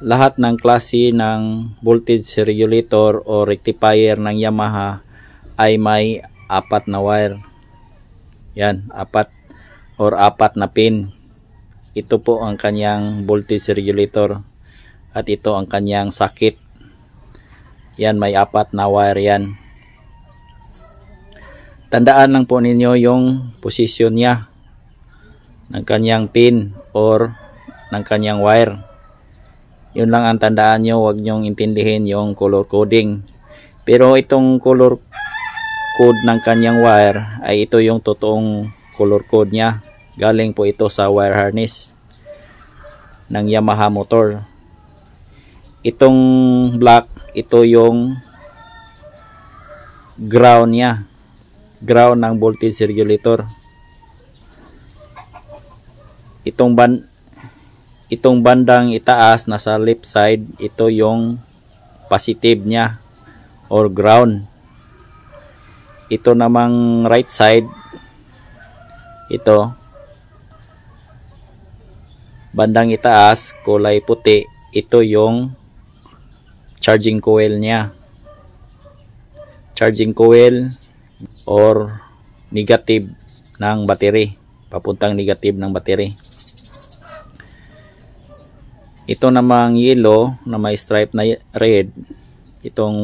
lahat ng klase ng voltage regulator o rectifier ng Yamaha ay may apat na wire. Yan, apat na pin. Ito po ang kanyang voltage regulator at ito ang kanyang sakit. Yan, may apat na wire yan. Tandaan lang po ninyo yung posisyon niya ng kanyang pin or ng kanyang wire. Yun lang ang tandaan nyo, huwag nyong intindihin yung color coding. Pero itong color code ng kanyang wire ay ito yung totoong color code niya. Galing po ito sa wire harness ng Yamaha motor. Itong black, ito yung ground niya. Ground ng voltage regulator. Itong bandang itaas nasa left side, ito yung positive niya or ground. Ito namang right side, ito bandang itaas kulay puti, ito yung charging coil niya. Charging coil or negative ng battery, papuntang negative ng battery. Ito namang yellow na may stripe na red, itong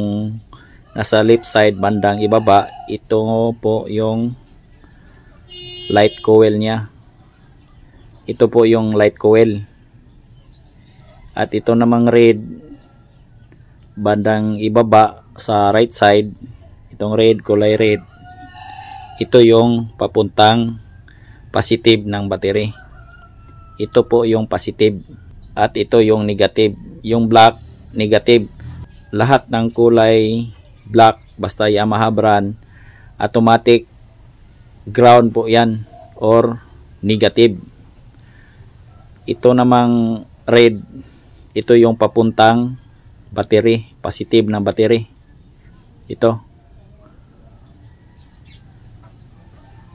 nasa left side bandang ibaba, ito po yung light coil niya. Ito po yung light coil. At ito namang red bandang ibaba sa right side, itong red, kulay red, ito yung papuntang positive ng battery. Ito po yung positive. At ito yung negative. Yung black, negative. Lahat ng kulay black, basta Yamaha brand, automatic ground po yan or negative. Ito namang red, ito yung papuntang battery, positive ng battery. Ito.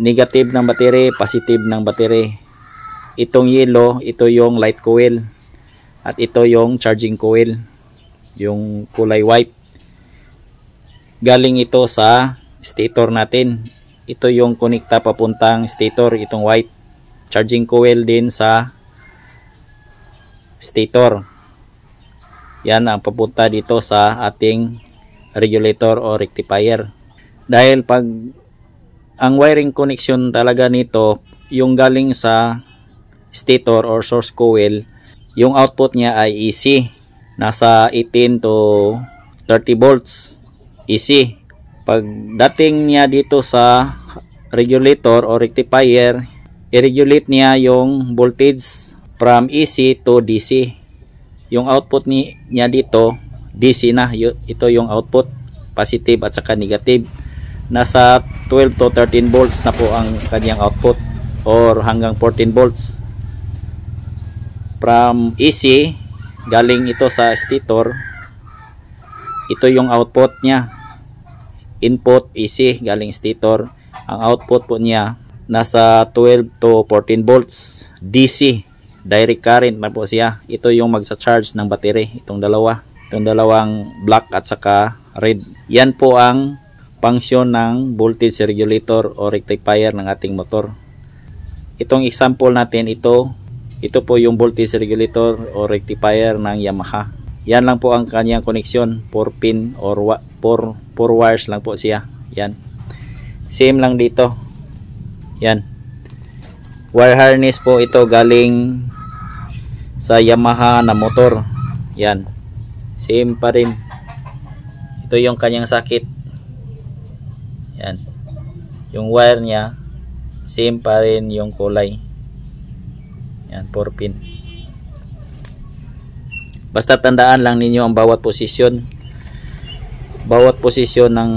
Negative ng battery, positive ng battery. Itong yellow, ito yung light coil. At ito yung charging coil, yung kulay white. Galing ito sa stator natin. Ito yung konekta papuntang stator, itong white. Charging coil din sa stator. Yan ang papunta dito sa ating regulator o rectifier. Dahil pag ang wiring connection talaga nito, yung galing sa stator or source coil, yung output niya ay AC. Nasa 18 to 30 volts. AC. Pag dating niya dito sa regulator o rectifier, i-regulate niya yung voltage from AC to DC. Yung output niya dito, DC na. Ito yung output. Positive at saka negative. Nasa 12 to 13 volts na po ang kanyang output or hanggang 14 volts. From AC, galing ito sa stator, ito yung output niya. Input AC, galing stator. Ang output po niya, nasa 12 to 14 volts. DC, direct current na po siya. Ito yung magsa-charge ng battery. Itong dalawang black at saka red. Yan po ang function ng voltage regulator o rectifier ng ating motor. Itong example natin, ito po yung voltage regulator o rectifier ng Yamaha. Yan lang po ang kanyang koneksyon. 4 pin or 4 wires lang po siya. Yan. Same lang dito. Yan. Wire harness po ito galing sa Yamaha na motor. Yan. Same pa rin. Ito yung kanyang sakit. Yan. Yung wire niya, same pa rin yung kulay. Yan, 4 pin. Basta tandaan lang ninyo ang bawat posisyon. Bawat posisyon ng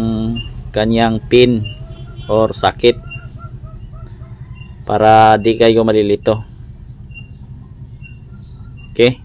kanyang pin or sakit para di kayo malilito. Okay?